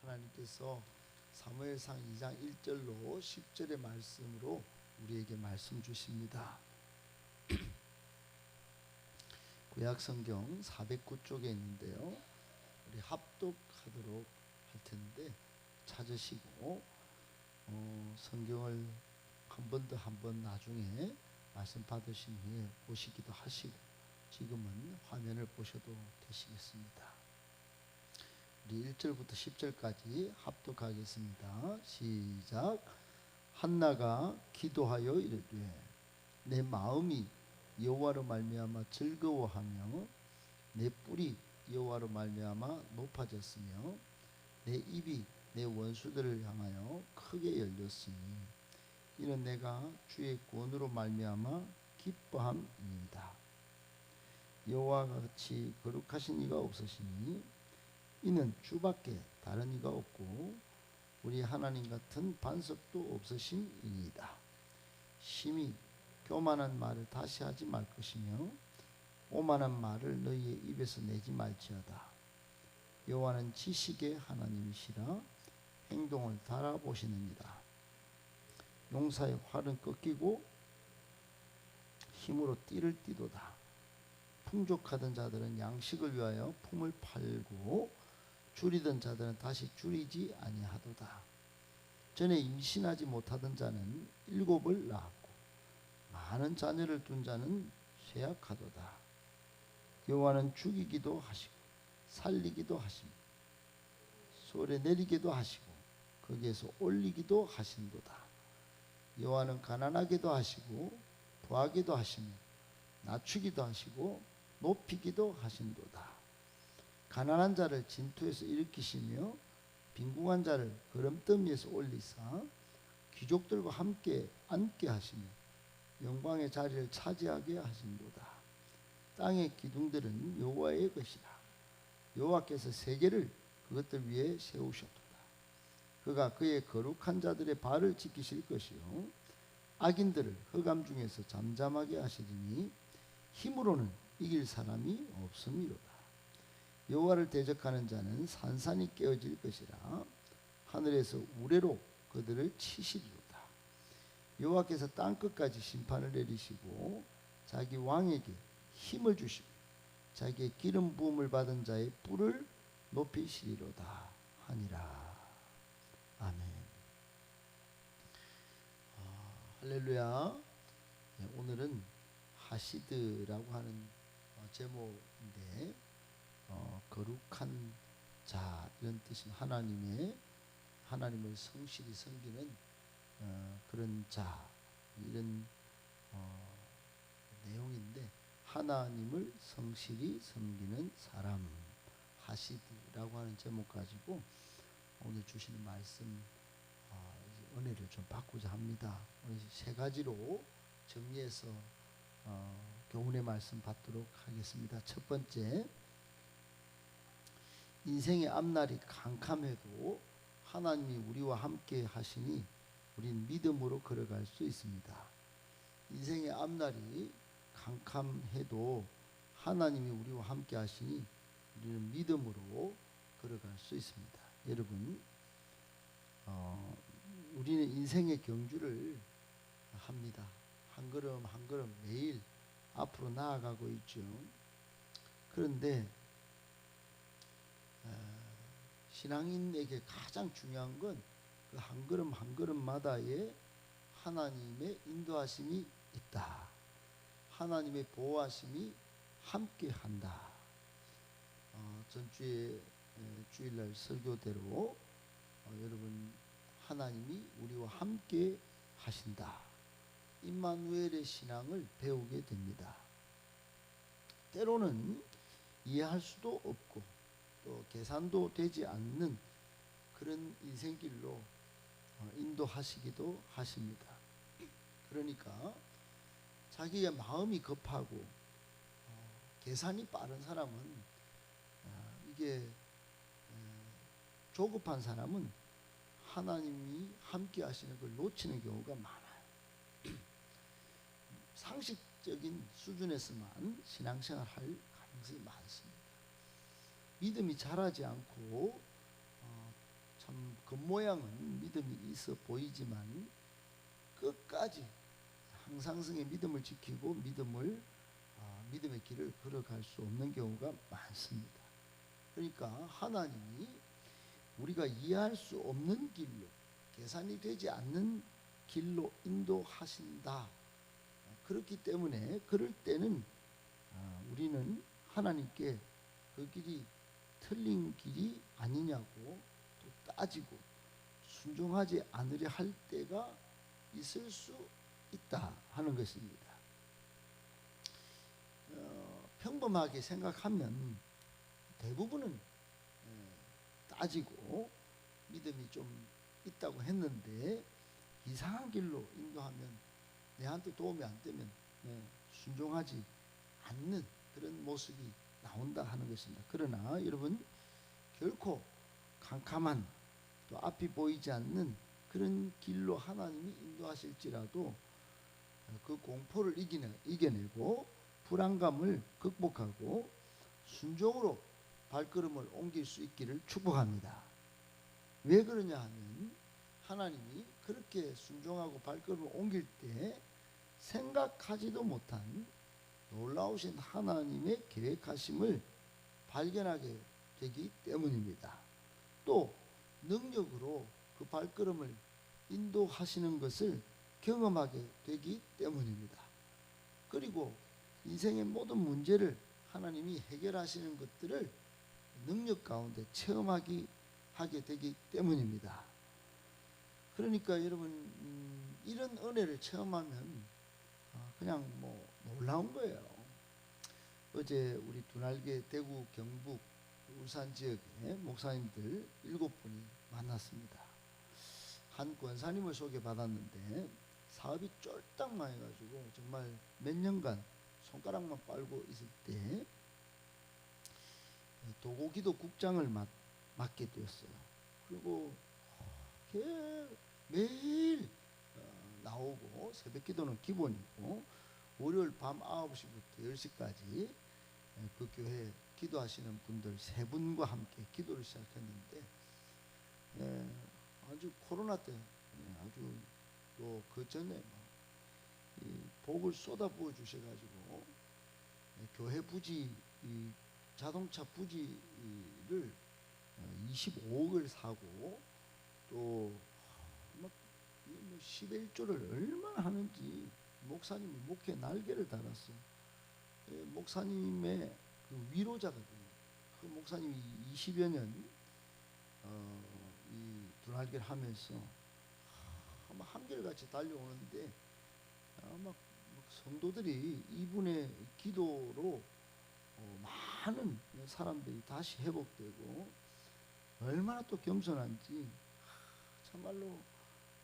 하나님께서 사무엘상 2장 1절로 10절의 말씀으로 우리에게 말씀 주십니다. 구약성경 409쪽에 있는데요, 우리 합독하도록 할 텐데 찾으시고 성경을 한 번 더 나중에 말씀 받으신 후에 보시기도 하시고 지금은 화면을 보셔도 되시겠습니다. 우리 1절부터 10절까지 합독하겠습니다. 시작. 한나가 기도하여 이르되 내 마음이 여호와로 말미암아 즐거워하며 내 뿔이 여호와로 말미암아 높아졌으며 내 입이 내 원수들을 향하여 크게 열렸으니 이는 내가 주의 구원으로 말미암아 기뻐함이니이다. 여호와와 같이 거룩하신 이가 없으시니 이는 주밖에 다른 이가 없고 우리 하나님 같은 반석도 없으심이니이다. 심히 교만한 말을 다시 하지 말 것이며 오만한 말을 너희의 입에서 내지 말지어다. 여호와는 지식의 하나님이시라 행동을 달아보시느니라. 용사의 활은 꺾이고 힘으로 띠를 띠도다. 풍족하던 자들은 양식을 위하여 품을 팔고 줄이던 자들은 다시 줄이지 아니하도다. 전에 임신하지 못하던 자는 7을 낳았고 많은 자녀를 둔 자는 쇠약하도다. 여호와는 죽이기도 하시고 살리기도 하시고 솔에 내리기도 하시고 거기에서 올리기도 하신도다. 여호와는 가난하게도 하시고 부하게도 하시며 낮추기도 하시고 높이기도 하신도다. 가난한 자를 진토에서 일으키시며 빈궁한 자를 거름더미에서 올리사 귀족들과 함께 앉게 하시며 영광의 자리를 차지하게 하신도다. 땅의 기둥들은 여호와의 것이라. 여호와께서 세계를 그것들 위에 세우셨도다. 그가 그의 거룩한 자들의 발을 지키실 것이요 악인들을 흑암 중에서 잠잠하게 하시리니 힘으로는 이길 사람이 없음이로다. 여호와를 대적하는 자는 산산이 깨어질 것이라. 하늘에서 우레로 그들을 치시리로다. 여호와께서 땅끝까지 심판을 내리시고 자기 왕에게 힘을 주시고 자기의 기름 부음을 받은 자의 뿔을 높이시리로다 하니라. 아멘. 할렐루야. 오늘은 하시드라고 하는 제목인데 거룩한 자 이런 뜻인 하나님을 성실히 섬기는 그런 자 이런 내용인데 하나님을 성실히 섬기는 사람 하시드라고 하는 제목 가지고 오늘 주시는 말씀 은혜를 좀 받고자 합니다. 오늘 세 가지로 정리해서 교훈의 말씀 받도록 하겠습니다. 첫 번째, 인생의 앞날이 캄캄해도 하나님이 우리와 함께 하시니 우린 믿음으로 걸어갈 수 있습니다. 인생의 앞날이 캄캄해도 하나님이 우리와 함께 하시니 우리는 믿음으로 걸어갈 수 있습니다. 여러분, 우리는 인생의 경주를 합니다. 한 걸음 한 걸음 매일 앞으로 나아가고 있죠. 그런데 신앙인에게 가장 중요한 건 그 한 걸음 한 걸음마다의 하나님의 인도하심이 있다. 하나님의 보호하심이 함께한다. 전주에 주일날 설교대로 여러분 하나님이 우리와 함께 하신다. 임마누엘의 신앙을 배우게 됩니다. 때로는 이해할 수도 없고 또 계산도 되지 않는 그런 인생길로 인도하시기도 하십니다. 그러니까 자기의 마음이 급하고 계산이 빠른 사람은 이게 조급한 사람은 하나님이 함께 하시는 걸 놓치는 경우가 많아요. 상식적인 수준에서만 신앙생활 할 가능성이 많습니다. 믿음이 자라지 않고 겉모양은 믿음이 있어 보이지만 끝까지 항상성의 믿음을 지키고 믿음의 길을 걸어갈 수 없는 경우가 많습니다. 그러니까 하나님이 우리가 이해할 수 없는 길로, 계산이 되지 않는 길로 인도하신다. 그렇기 때문에 그럴 때는 우리는 하나님께 그 길이 틀린 길이 아니냐고 또 따지고 순종하지 않으려 할 때가 있을 수 있다 하는 것입니다. 평범하게 생각하면 대부분은 따지고 믿음이 좀 있다고 했는데 이상한 길로 인도하면 내한테 도움이 안 되면 순종하지 않는 그런 모습이 나온다 하는 것입니다. 그러나 여러분, 결코 캄캄한 또 앞이 보이지 않는 그런 길로 하나님이 인도하실지라도 그 공포를 이겨내고 불안감을 극복하고 순종으로 발걸음을 옮길 수 있기를 축복합니다. 왜 그러냐 하면 하나님이 그렇게 순종하고 발걸음을 옮길 때 생각하지도 못한 놀라우신 하나님의 계획하심을 발견하게 되기 때문입니다. 또 능력으로 그 발걸음을 인도하시는 것을 경험하게 되기 때문입니다. 그리고 인생의 모든 문제를 하나님이 해결하시는 것들을 능력 가운데 하게 되기 때문입니다. 그러니까 여러분, 이런 은혜를 체험하면 그냥 놀라운 거예요. 어제 우리 두날개 대구 경북 울산 지역의 목사님들 7분이 만났습니다. 한 권사님을 소개받았는데 사업이 쫄딱 망해가지고 정말 몇 년간 손가락만 빨고 있을 때 도고기도 국장을 맡게 되었어요. 그리고 매일 나오고 새벽 기도는 기본이고 월요일 밤 9시부터 10시까지 그 교회 기도하시는 분들 3분과 함께 기도를 시작했는데 아주 코로나 때 아주 또 그 전에 복을 쏟아부어 주셔가지고 교회 부지 자동차 부지를 25억을 사고 또 11조를 얼마나 하는지 목사님이 목에 날개를 달았어요. 목사님의 그 위로자거든요. 그 목사님이 20여 년 이 두날개를 하면서 아마 한결같이 달려오는데 아마 성도들이 이분의 기도로 많은 사람들이 다시 회복되고 얼마나 또 겸손한지 참말로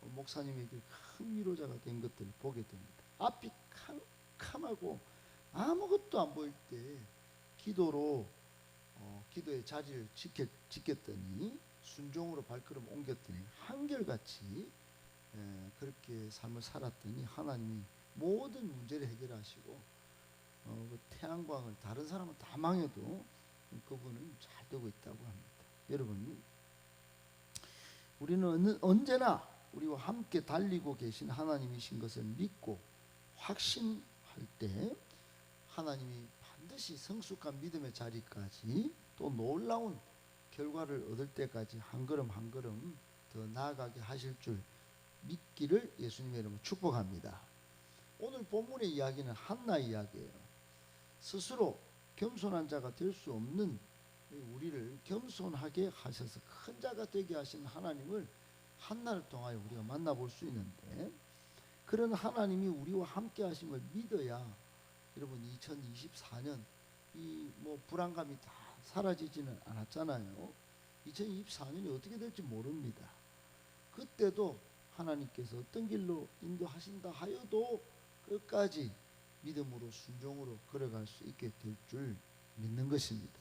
목사님에게 큰 위로자가 된 것들을 보게 됩니다. 앞이 캄캄하고 아무것도 안 보일 때 기도로 기도의 자리를 지켰더니 순종으로 발걸음 옮겼더니 한결같이 그렇게 삶을 살았더니 하나님이 모든 문제를 해결하시고 그 태양광을 다른 사람은 다 망해도 그분은 잘 되고 있다고 합니다. 여러분, 우리는 언제나 우리와 함께 달리고 계신 하나님이신 것을 믿고 확신할 때 하나님이 반드시 성숙한 믿음의 자리까지 또 놀라운 결과를 얻을 때까지 한 걸음 한 걸음 더 나아가게 하실 줄 믿기를 예수님의 이름으로 축복합니다. 오늘 본문의 이야기는 한나 이야기예요. 스스로 겸손한 자가 될 수 없는 우리를 겸손하게 하셔서 큰 자가 되게 하신 하나님을 한나를 통하여 우리가 만나볼 수 있는데, 그런 하나님이 우리와 함께 하심을 믿어야 여러분 2024년 이 불안감이 다 사라지지는 않았잖아요. 2024년이 어떻게 될지 모릅니다. 그때도 하나님께서 어떤 길로 인도하신다 하여도 끝까지 믿음으로 순종으로 걸어갈 수 있게 될 줄 믿는 것입니다.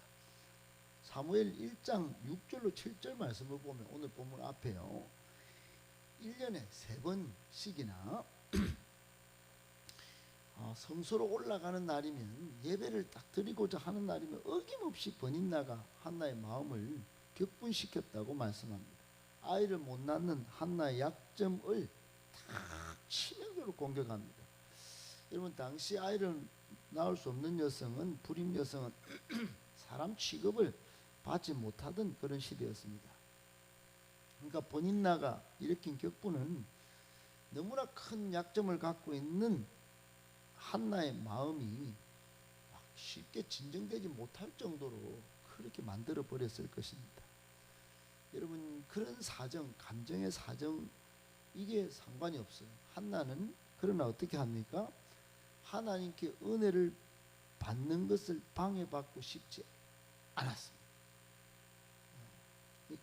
사무엘 1장 6절로 7절 말씀을 보면 오늘 본문 앞에요, 1년에 3번씩이나 성소로 올라가는 날이면 예배를 딱 드리고자 하는 날이면 어김없이 번인나가 한나의 마음을 격분시켰다고 말씀합니다. 아이를 못 낳는 한나의 약점을 다 치명적으로 공격합니다. 여러분, 당시 아이를 낳을 수 없는 여성은, 불임 여성은 사람 취급을 받지 못하던 그런 시대였습니다. 그러니까 버닌나가 일으킨 격분은 너무나 큰 약점을 갖고 있는 한나의 마음이 쉽게 진정되지 못할 정도로 그렇게 만들어 버렸을 것입니다. 여러분, 그런 사정, 감정의 사정, 이게 상관이 없어요. 한나는 그러나 어떻게 합니까? 하나님께 은혜를 받는 것을 방해받고 싶지 않았습니다.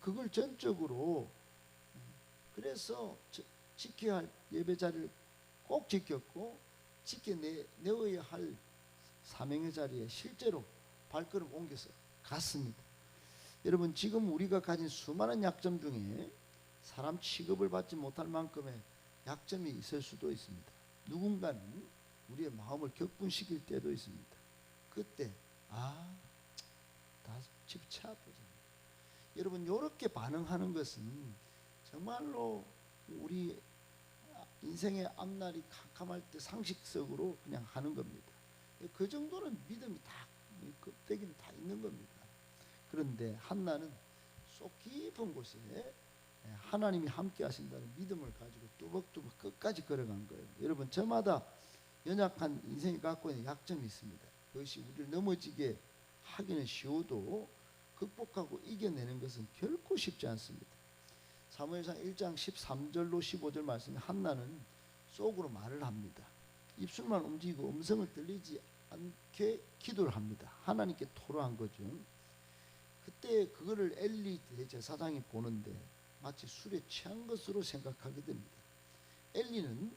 그걸 전적으로, 그래서 지켜야 할 예배 자리를 꼭 지켰고, 지켜내어야 할 사명의 자리에 실제로 발걸음 옮겨서 갔습니다. 여러분, 지금 우리가 가진 수많은 약점 중에 사람 취급을 받지 못할 만큼의 약점이 있을 수도 있습니다. 누군가는 우리의 마음을 격분시킬 때도 있습니다. 그때 다 집차보자. 여러분, 이렇게 반응하는 것은 정말로 우리 인생의 앞날이 캄캄할 때 상식적으로 그냥 하는 겁니다. 그 정도는 믿음이 다, 껍데기는 다 있는 겁니다. 그런데 한나는 속 깊은 곳에 하나님이 함께 하신다는 믿음을 가지고 뚜벅뚜벅 끝까지 걸어간 거예요. 여러분, 저마다 연약한 인생이 갖고 있는 약점이 있습니다. 그것이 우리를 넘어지게 하기는 쉬워도 극복하고 이겨내는 것은 결코 쉽지 않습니다. 사무엘상 1장 13절로 15절 말씀에 한나는 속으로 말을 합니다. 입술만 움직이고 음성을 들리지 않게 기도를 합니다. 하나님께 토로한 거죠. 그때 그거를 엘리 대제사장이 보는데 마치 술에 취한 것으로 생각하게 됩니다. 엘리는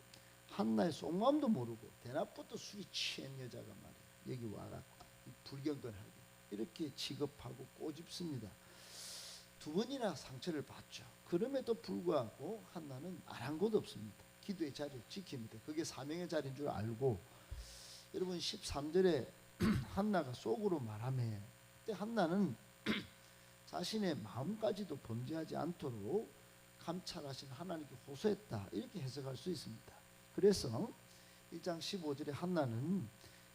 한나의 속마음도 모르고 대낮부터 술이 취한 여자가 말이에요. 여기 와갖고 불경건하게 이렇게 취급하고 꼬집습니다. 두 번이나 상처를 받죠. 그럼에도 불구하고 한나는 아랑곳 없습니다. 기도의 자리를 지킵니다. 그게 사명의 자리인 줄 알고. 여러분, 13절에 한나가 속으로 말하며, 그때 한나는 자신의 마음까지도 범죄하지 않도록 감찰하신 하나님께 호소했다, 이렇게 해석할 수 있습니다. 그래서 1장 15절에 한나는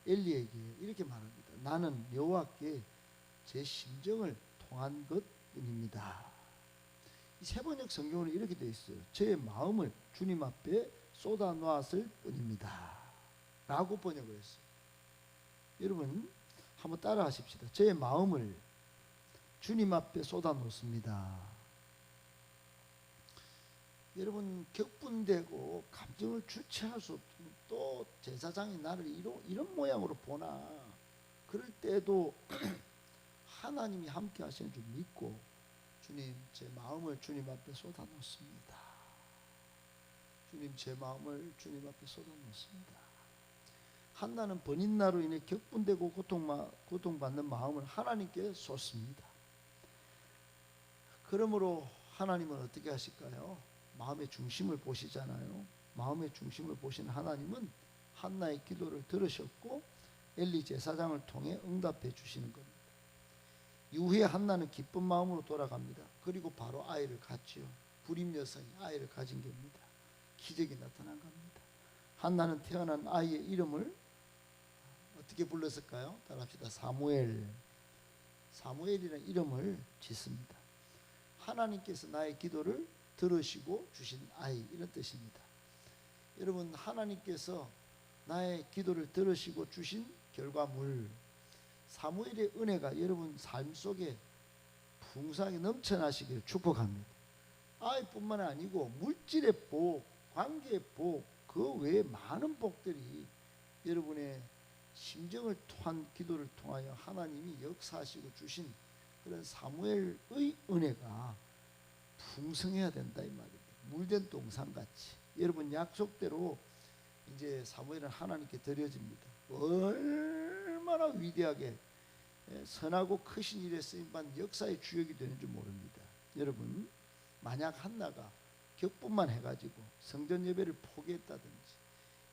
엘리에게 이렇게 말합니다. 나는 여호와께 제 심정을 통한 것뿐입니다. 이 세번역 성경으로 이렇게 되어 있어요. 제 마음을 주님 앞에 쏟아 놓았을 뿐입니다 라고 번역을 했어요. 여러분, 한번 따라 하십시다. 제 마음을 주님 앞에 쏟아 놓습니다. 여러분, 격분되고 감정을 주체할 수 없는, 또 제사장이 나를 이런 모양으로 보나, 그럴 때도 하나님이 함께 하시는 줄 믿고 주님, 제 마음을 주님 앞에 쏟아 놓습니다. 주님, 제 마음을 주님 앞에 쏟아 놓습니다. 한나는 번인나로 인해 격분되고 고통받는 마음을 하나님께 쏟습니다. 그러므로 하나님은 어떻게 하실까요? 마음의 중심을 보시잖아요. 마음의 중심을 보시는 하나님은 한나의 기도를 들으셨고 엘리 제사장을 통해 응답해 주시는 겁니다. 이후에 한나는 기쁜 마음으로 돌아갑니다. 그리고 바로 아이를 갖지요. 불임 여성이 아이를 가진 겁니다. 기적이 나타난 겁니다. 한나는 태어난 아이의 이름을 어떻게 불렀을까요? 따라합시다. 사무엘이라는 이름을 짓습니다. 하나님께서 나의 기도를 들으시고 주신 아이, 이런 뜻입니다. 여러분, 하나님께서 나의 기도를 들으시고 주신 결과물, 사무엘의 은혜가 여러분 삶 속에 풍성하게 넘쳐나시기를 축복합니다. 아이뿐만 아니고 물질의 복, 관계의 복, 그 외에 많은 복들이 여러분의 심정을 통한 기도를 통하여 하나님이 역사하시고 주신 그런 사무엘의 은혜가 풍성해야 된다, 이 말입니다. 물된 동산같이. 여러분, 약속대로 이제 사무엘은 하나님께 드려집니다. 얼마나 위대하게 선하고 크신 일에 쓰임받는 역사의 주역이 되는 줄 모릅니다. 여러분, 만약 한나가 격분만 해가지고 성전 예배를 포기했다든지,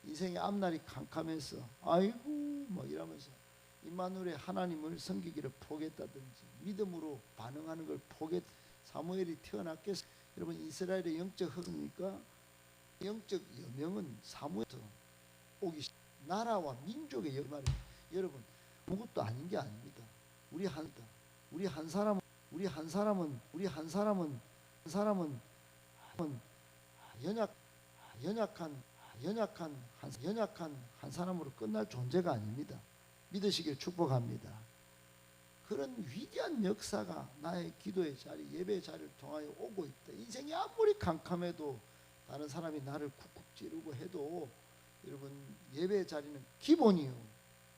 인생의 앞날이 캄캄해서 아이고 뭐 이러면서 임마누엘의 하나님을 섬기기를 포기했다든지, 믿음으로 반응하는 걸 사무엘이 태어났겠어요? 여러분 이스라엘의 영적 흐름이니까 영적 여명은 사무엘부터 오기 시작. 나라와 민족의 여말. 여러분 아무것도 아닌 게 아닙니다. 우리 한 사람은 연약한 한 사람으로 끝날 존재가 아닙니다. 믿으시길 축복합니다. 그런 위대한 역사가 나의 기도의 자리, 예배의 자리를 통하여 오고 있다. 인생이 아무리 캄캄해도 다른 사람이 나를 쿡쿡 찌르고 해도 여러분 예배의 자리는 기본이요,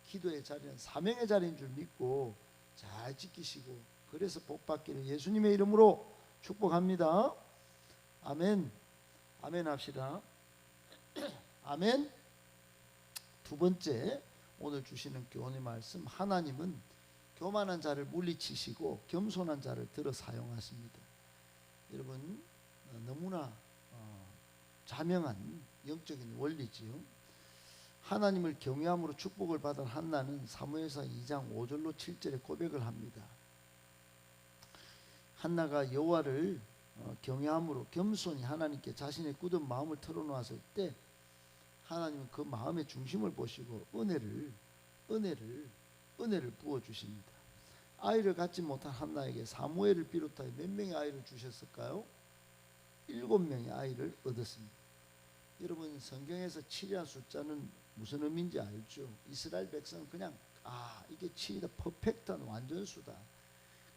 기도의 자리는 사명의 자리인 줄 믿고 잘 지키시고 그래서 복 받기를 예수님의 이름으로 축복합니다. 아멘. 아멘 합시다. 아멘. 두 번째 오늘 주시는 교훈의 말씀, 하나님은 교만한 자를 물리치시고 겸손한 자를 들어 사용하십니다. 여러분 너무나 자명한 영적인 원리지요. 하나님을 경외함으로 축복을 받은 한나는 사무엘상 2장 5절로 7절에 고백을 합니다. 한나가 여호와를 경외함으로 겸손히 하나님께 자신의 굳은 마음을 털어놓았을 때 하나님은 그 마음의 중심을 보시고 은혜를 부어주십니다. 아이를 갖지 못한 한나에게 사무엘을 비롯하여 몇 명의 아이를 주셨을까요? 7명의 아이를 얻었습니다. 여러분 성경에서 7이라는 숫자는 무슨 의미인지 알죠? 이스라엘 백성은 그냥 이게 7이다, 퍼펙트한 완전수다,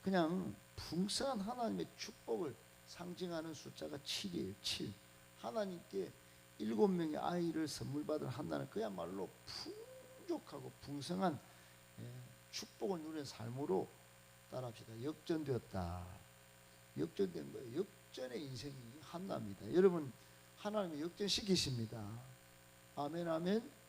그냥 풍성한 하나님의 축복을 상징하는 숫자가 7이에요. 7. 하나님께 7명의 아이를 선물 받은 한나는 그야말로 풍족하고 풍성한 축복을 누린 삶으로 따라합시다. 역전되었다. 역전된 거예요. 역전의 인생이 한나입니다. 여러분 하나님이 역전시키십니다. 아멘 아멘.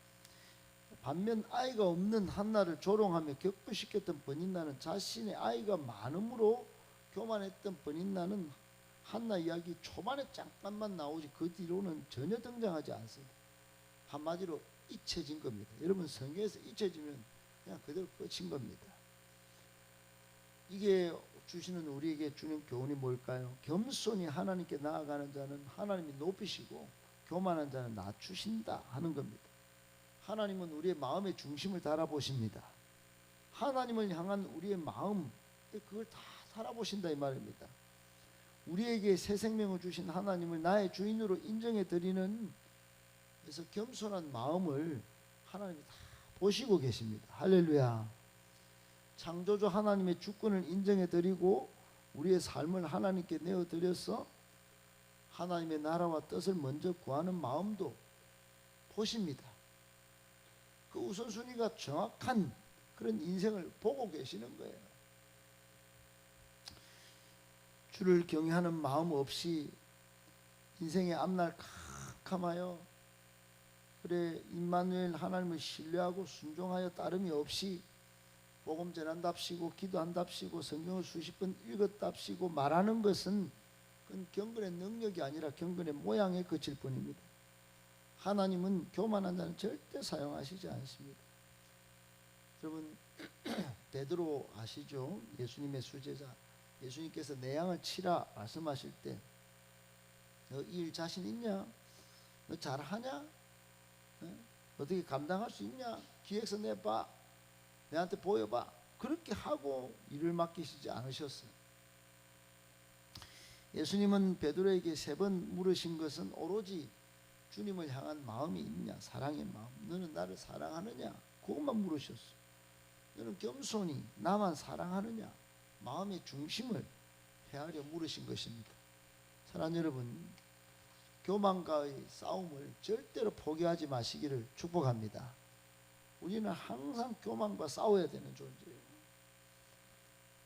반면 아이가 없는 한나를 조롱하며 격분시켰던 버닌나는 자신의 아이가 많음으로 교만했던 버닌나는 한나 이야기 초반에 잠깐만 나오지 그 뒤로는 전혀 등장하지 않습니다. 한마디로 잊혀진 겁니다. 여러분 성경에서 잊혀지면 그냥 그대로 끝인 겁니다. 이게 주시는 우리에게 주는 교훈이 뭘까요? 겸손히 하나님께 나아가는 자는 하나님이 높이시고 교만한 자는 낮추신다 하는 겁니다. 하나님은 우리의 마음의 중심을 달아보십니다. 하나님을 향한 우리의 마음, 그걸 다 살아보신다 이 말입니다. 우리에게 새 생명을 주신 하나님을 나의 주인으로 인정해 드리는, 그래서 겸손한 마음을 하나님이 다 보시고 계십니다. 할렐루야. 창조주 하나님의 주권을 인정해 드리고 우리의 삶을 하나님께 내어 드려서 하나님의 나라와 뜻을 먼저 구하는 마음도 보십니다. 그 우선순위가 정확한 그런 인생을 보고 계시는 거예요. 주를 경외하는 마음 없이 인생의 앞날 캄캄하여 그래 임마누엘 하나님을 신뢰하고 순종하여 따름이 없이 복음 전한답시고 기도한답시고 성경을 수십 번 읽었답시고 말하는 것은 그건 경건의 능력이 아니라 경건의 모양에 그칠 뿐입니다. 하나님은 교만한 자는 절대 사용하시지 않습니다. 여러분 베드로 아시죠? 예수님의 수제자. 예수님께서 내 양을 치라 말씀하실 때 너 이 일 자신 있냐? 너 잘하냐? 어떻게 감당할 수 있냐? 기획서 내봐. 내한테 보여봐. 그렇게 하고 일을 맡기시지 않으셨어요. 예수님은 베드로에게 3번 물으신 것은 오로지 주님을 향한 마음이 있냐, 사랑의 마음, 너는 나를 사랑하느냐, 그것만 물으셨어. 너는 겸손히 나만 사랑하느냐, 마음의 중심을 헤아려 물으신 것입니다. 사랑하는 여러분, 교만과의 싸움을 절대로 포기하지 마시기를 축복합니다. 우리는 항상 교만과 싸워야 되는 존재예요.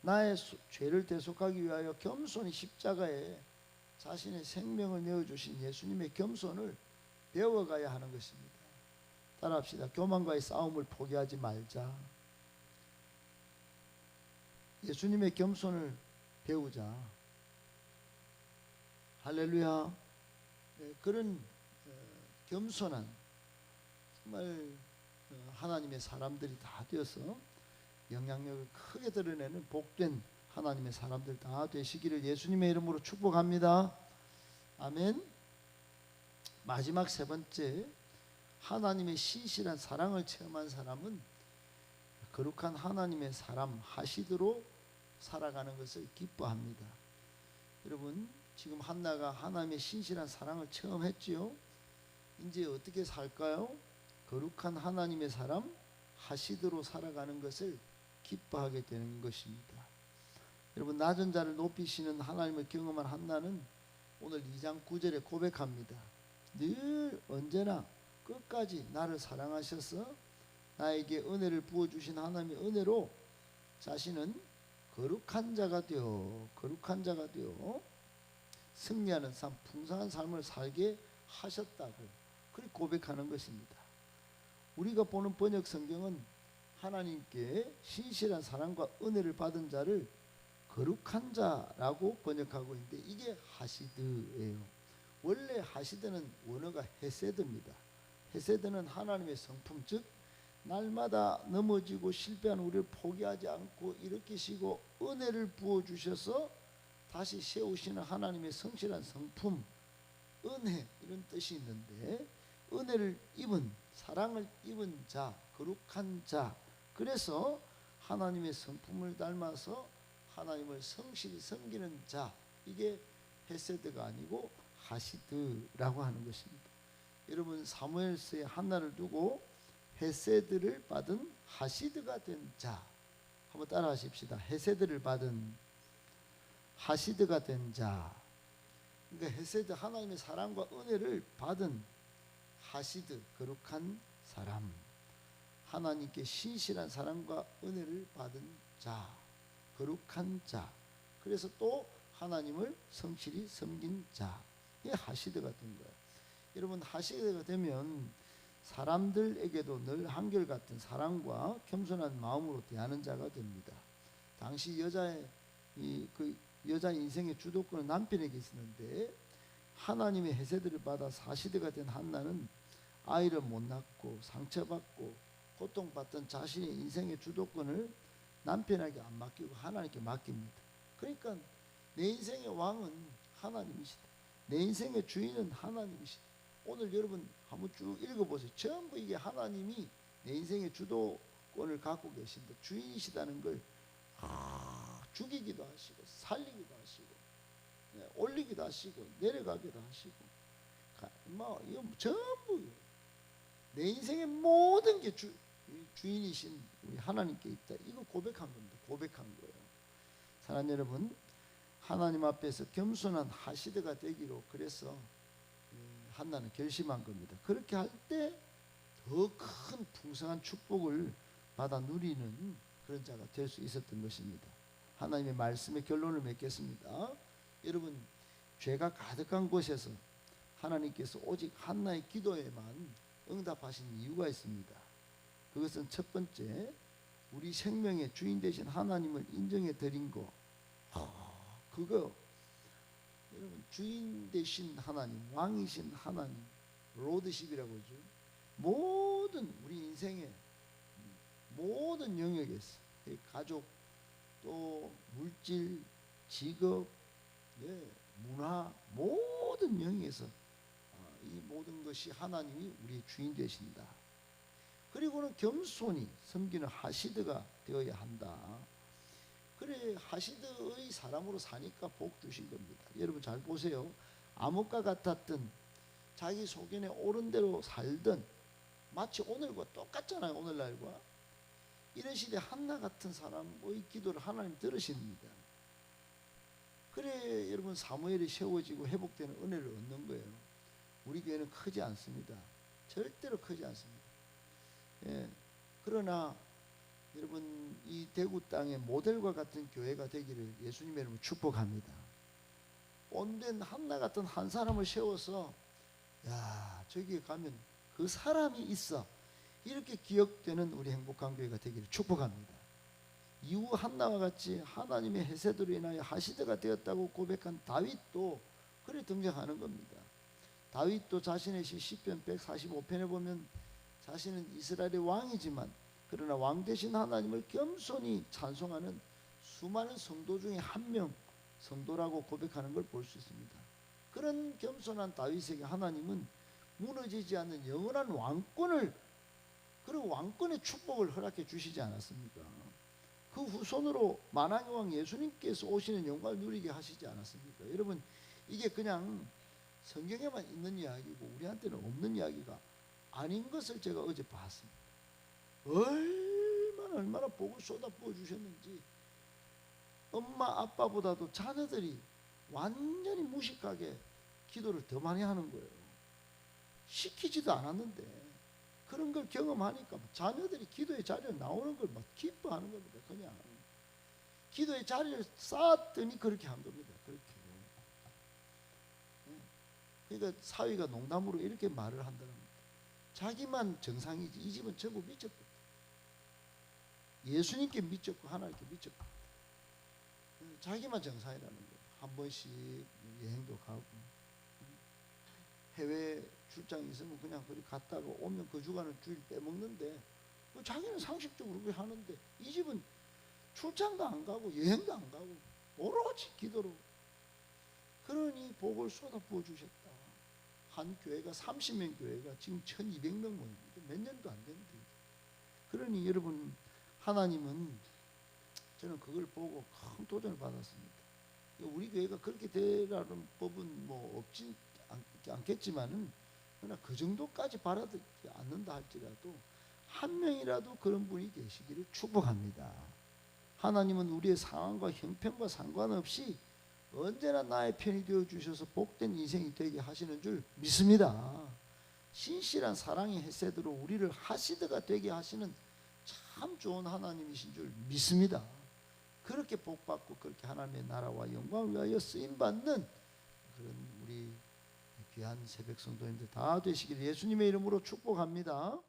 나의 죄를 대속하기 위하여 겸손히 십자가에 자신의 생명을 내어주신 예수님의 겸손을 배워가야 하는 것입니다. 따라합시다. 교만과의 싸움을 포기하지 말자. 예수님의 겸손을 배우자. 할렐루야. 그런 겸손한 정말 하나님의 사람들이 다 되어서 영향력을 크게 드러내는 복된 하나님의 사람들 다 되시기를 예수님의 이름으로 축복합니다. 아멘. 마지막 세 번째, 하나님의 신실한 사랑을 체험한 사람은 거룩한 하나님의 사람 하시드로 살아가는 것을 기뻐합니다. 여러분, 지금 한나가 하나님의 신실한 사랑을 체험했지요. 이제 어떻게 살까요? 거룩한 하나님의 사람 하시드로 살아가는 것을 기뻐하게 되는 것입니다. 여러분, 낮은 자를 높이시는 하나님을 경험한 한나는 오늘 2장 9절에 고백합니다. 늘 언제나 끝까지 나를 사랑하셔서 나에게 은혜를 부어주신 하나님의 은혜로 자신은 거룩한 자가 되어 승리하는 삶, 풍성한 삶을 살게 하셨다고 그렇게 고백하는 것입니다. 우리가 보는 번역 성경은 하나님께 신실한 사랑과 은혜를 받은 자를 거룩한 자라고 번역하고 있는데 이게 하시드예요. 원래 하시드는 원어가 헤세드입니다. 헤세드는 하나님의 성품, 즉 날마다 넘어지고 실패한 우리를 포기하지 않고 일으키시고 은혜를 부어주셔서 다시 세우시는 하나님의 성실한 성품, 은혜, 이런 뜻이 있는데 은혜를 입은, 사랑을 입은 자, 거룩한 자, 그래서 하나님의 성품을 닮아서 하나님을 성실히 섬기는 자, 이게 헤세드가 아니고 하시드라고 하는 것입니다. 여러분, 사무엘서에 한나를 두고 헤세드를 받은 하시드가 된 자, 한번 따라 하십시다. 헤세드를 받은 하시드가 된 자. 그러니까 헤세드, 하나님의 사랑과 은혜를 받은 하시드, 거룩한 사람, 하나님께 신실한 사랑과 은혜를 받은 자, 거룩한 자, 그래서 또 하나님을 성실히 섬긴 자, 이게 하시드가 된 거예요. 여러분, 하시드가 되면 사람들에게도 늘 한결같은 사랑과 겸손한 마음으로 대하는 자가 됩니다. 당시 여자 인생의 주도권은 남편에게 있었는데 하나님의 헤세드를 받아 하시드가 된 한나는 아이를 못 낳고 상처받고 고통받던 자신의 인생의 주도권을 남편에게 안 맡기고 하나님께 맡깁니다. 그러니까 내 인생의 왕은 하나님이시다. 내 인생의 주인은 하나님이시다. 오늘 여러분 한번 쭉 읽어보세요. 전부 이게 하나님이 내 인생의 주도권을 갖고 계신다, 주인이시다는 걸 죽이기도 하시고 살리기도 하시고 올리기도 하시고 내려가기도 하시고 이거 전부 내 인생의 모든 게 주인이신 우리 하나님께 있다. 이거 고백한 겁니다. 고백한 거예요. 사랑하는 여러분, 하나님 앞에서 겸손한 하시드가 되기로 그래서 한나는 결심한 겁니다. 그렇게 할 때 더 큰 풍성한 축복을 받아 누리는 그런 자가 될 수 있었던 것입니다. 하나님의 말씀의 결론을 맺겠습니다. 여러분, 죄가 가득한 곳에서 하나님께서 오직 한나의 기도에만 응답하신 이유가 있습니다. 그것은 첫 번째, 우리 생명의 주인 되신 하나님을 인정해 드린 거. 그거 여러분, 주인 되신 하나님, 왕이신 하나님, 로드십이라고 하죠. 모든 우리 인생의 모든 영역에서 가족, 또 물질, 직업, 문화, 모든 영역에서 이 모든 것이 하나님이 우리의 주인 되신다. 그리고는 겸손히 섬기는 하시드가 되어야 한다. 그래, 하시드의 사람으로 사니까 복 주신 겁니다. 여러분 잘 보세요. 암흑과 같았던 자기 소견에 옳은 대로 살던, 마치 오늘과 똑같잖아요. 오늘날과 이런 시대 한나 같은 사람의 기도를 하나님 들으십니다. 그래, 여러분, 사무엘이 세워지고 회복되는 은혜를 얻는 거예요. 우리 교회는 크지 않습니다. 절대로 크지 않습니다. 그러나 여러분, 이 대구 땅의 모델과 같은 교회가 되기를 예수님의 이름으로 축복합니다. 온된 한나 같은 한 사람을 세워서 저기에 가면 그 사람이 있어, 이렇게 기억되는 우리 행복한 교회가 되기를 축복합니다. 이후 한나와 같이 하나님의 헤세드로 인하여 하시드가 되었다고 고백한 다윗도 그래 등장하는 겁니다. 다윗도 자신의 시편 145편에 보면 자신은 이스라엘의 왕이지만 그러나 왕 되신 하나님을 겸손히 찬송하는 수많은 성도 중에 한 명, 성도라고 고백하는 걸 볼 수 있습니다. 그런 겸손한 다윗에게 하나님은 무너지지 않는 영원한 왕권을, 그리고 왕권의 축복을 허락해 주시지 않았습니까? 그 후손으로 만왕의 왕 예수님께서 오시는 영광을 누리게 하시지 않았습니까? 여러분, 이게 그냥 성경에만 있는 이야기고 우리한테는 없는 이야기가 아닌 것을 제가 어제 봤습니다. 얼마나 복을 쏟아부어 주셨는지. 엄마 아빠보다도 자녀들이 완전히 무식하게 기도를 더 많이 하는 거예요. 시키지도 않았는데 그런 걸 경험하니까 자녀들이 기도의 자리에 나오는 걸 막 기뻐하는 겁니다. 그냥 기도의 자리를 쌓았더니 그렇게 한 겁니다. 그렇게. 그러니까 사위가 농담으로 이렇게 말을 한다는 겁니다. 자기만 정상이지 이 집은 전부 미쳤거든. 예수님께 미쳤고 하나님께 미쳤고 자기만 정상이라는 거예요. 한 번씩 여행도 가고 해외 출장이 있으면 그냥 그리 갔다가 오면 그 주간은 주일 빼먹는데 자기는 상식적으로 그렇게 하는데 이 집은 출장도 안 가고 여행도 안 가고 오로지 기도로. 그러니 복을 쏟아부어 주셨다. 한 교회가 30명 교회가 지금 1200명 모입니다. 몇 년도 안 됐는데. 그러니 여러분, 하나님은, 저는 그걸 보고 큰 도전을 받았습니다. 우리 교회가 그렇게 되라는 법은 뭐 없지 않겠지만은 그러나 그 정도까지 바라지 않는다 할지라도 한 명이라도 그런 분이 계시기를 축복합니다. 하나님은 우리의 상황과 형편과 상관없이 언제나 나의 편이 되어 주셔서 복된 인생이 되게 하시는 줄 믿습니다. 신실한 사랑의 헤세드로 우리를 하시드가 되게 하시는 참 좋은 하나님이신 줄 믿습니다. 그렇게 복받고 그렇게 하나님의 나라와 영광을 위하여 쓰임받는 그런 우리 귀한 새벽 성도님들 다 되시기를 예수님의 이름으로 축복합니다.